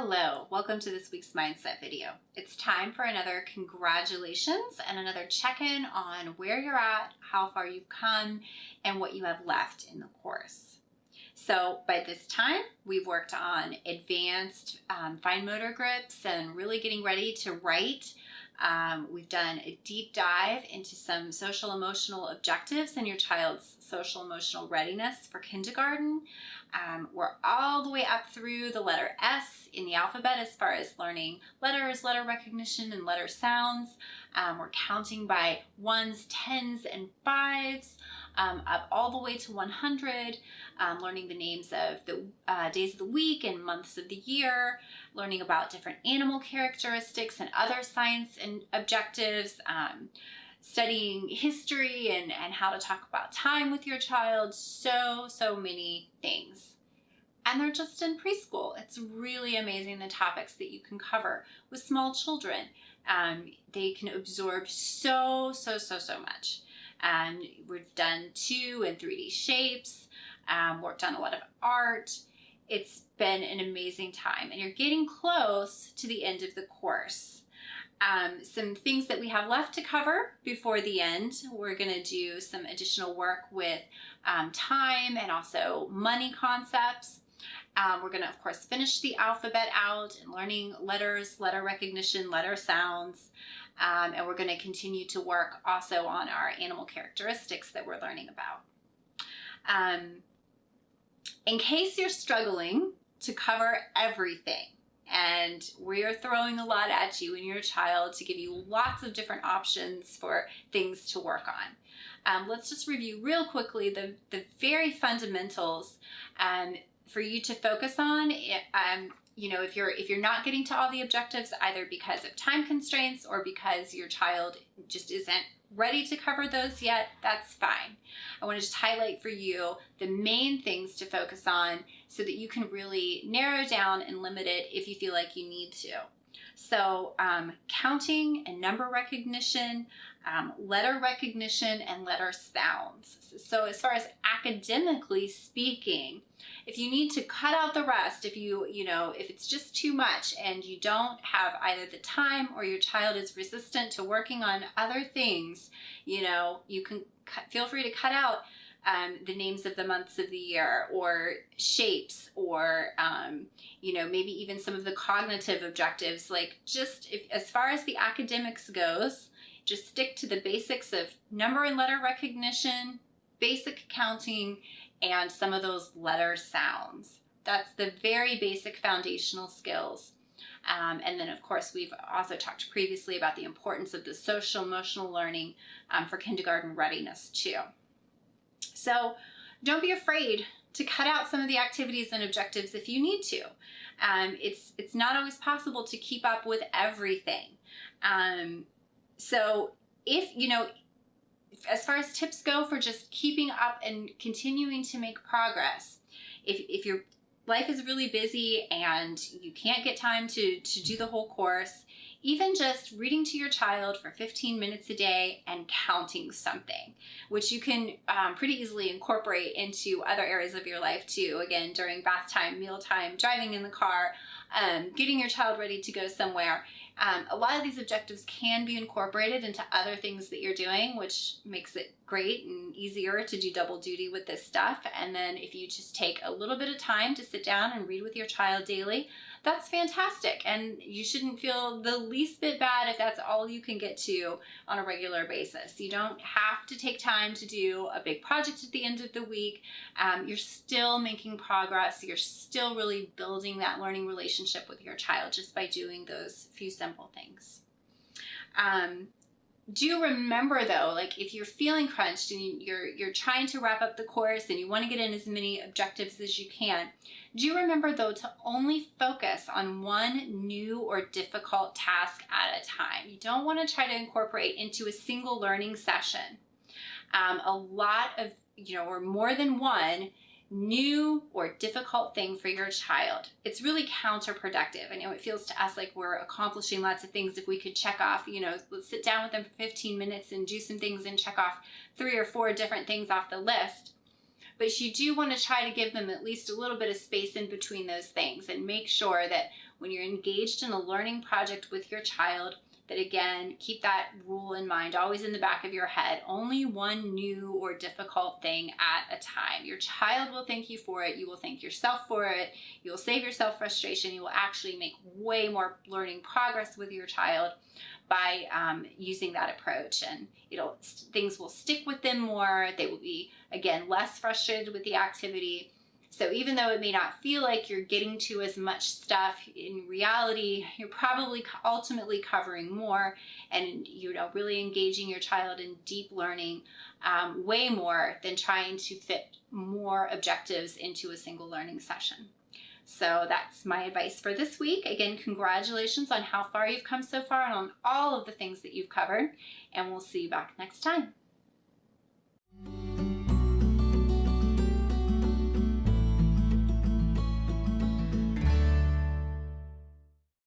Hello, welcome to this week's mindset video. It's time for another congratulations and another check-in on where you're at, how far you've come, and what you have left in the course. So by this time, we've worked on advanced fine motor grips and really getting ready to write. We've done a deep dive into some social emotional objectives and your child's social emotional readiness for kindergarten. We're all the way up through the letter S in the alphabet as far as learning letters, letter recognition, and letter sounds. We're counting by ones, tens, and fives, up all the way to 100, learning the names of the days of the week and months of the year, learning about different animal characteristics and other science and objectives, studying history and how to talk about time with your child, so many things. And they're just in preschool. It's really amazing the topics that you can cover with small children. They can absorb so much. We've done 2 and 3D shapes, worked on a lot of art. It's been an amazing time, and you're getting close to the end of the course. Some things that we have left to cover before the end, we're going to do some additional work with time and also money concepts. We're going to, of course, finish the alphabet out and learning letters, letter recognition, letter sounds. And we're going to continue to work also on our animal characteristics that we're learning about. In case you're struggling to cover everything, and we're throwing a lot at you and your child to give you lots of different options for things to work on. Let's just review real quickly the very fundamentals for you to focus on. You know, if you're not getting to all the objectives, either because of time constraints or because your child just isn't ready to cover those yet, that's fine. I want to just highlight for you the main things to focus on so that you can really narrow down and limit it if you feel like you need to. So counting and number recognition, letter recognition, and letter sounds. So as far as academically speaking, if you need to cut out the rest, if if it's just too much and you don't have either the time or your child is resistant to working on other things, you can feel free to cut out the names of the months of the year or shapes or, maybe even some of the cognitive objectives. Like as far as the academics goes, just stick to the basics of number and letter recognition, basic counting, and some of those letter sounds. That's the very basic foundational skills. And then, of course, we've also talked previously about the importance of the social emotional learning for kindergarten readiness too. So don't be afraid to cut out some of the activities and objectives if you need to. It's not always possible to keep up with everything. So as far as tips go for just keeping up and continuing to make progress, if your life is really busy and you can't get time to do the whole course, even just reading to your child for 15 minutes a day and counting something, which you can pretty easily incorporate into other areas of your life too. Again, during bath time, meal time, driving in the car, getting your child ready to go somewhere. A lot of these objectives can be incorporated into other things that you're doing, which makes it great and easier to do double duty with this stuff. And then if you just take a little bit of time to sit down and read with your child daily, that's fantastic. And you shouldn't feel the least bit bad if that's all you can get to on a regular basis. You don't have to take time to do a big project at the end of the week. You're still making progress. You're still really building that learning relationship with your child just by doing those few simple things. Do remember though, like if you're feeling crunched and you're trying to wrap up the course and you want to get in as many objectives as you can, do remember though to only focus on one new or difficult task at a time. You don't want to try to incorporate into a single learning session a lot of, or more than one new or difficult thing for your child. It's really counterproductive. I know it feels to us like we're accomplishing lots of things if we could check off, let's sit down with them for 15 minutes and do some things and check off 3 or 4 different things off the list. But you do want to try to give them at least a little bit of space in between those things and make sure that when you're engaged in a learning project with your child, that again, keep that rule in mind, always in the back of your head, only one new or difficult thing at a time. Your child will thank you for it. You will thank yourself for it. You'll save yourself frustration. You will actually make way more learning progress with your child by using that approach, and things will stick with them more. They will be, again, less frustrated with the activity. So even though it may not feel like you're getting to as much stuff, in reality, you're probably ultimately covering more and, really engaging your child in deep learning way more than trying to fit more objectives into a single learning session. So that's my advice for this week. Again, congratulations on how far you've come so far and on all of the things that you've covered. And we'll see you back next time.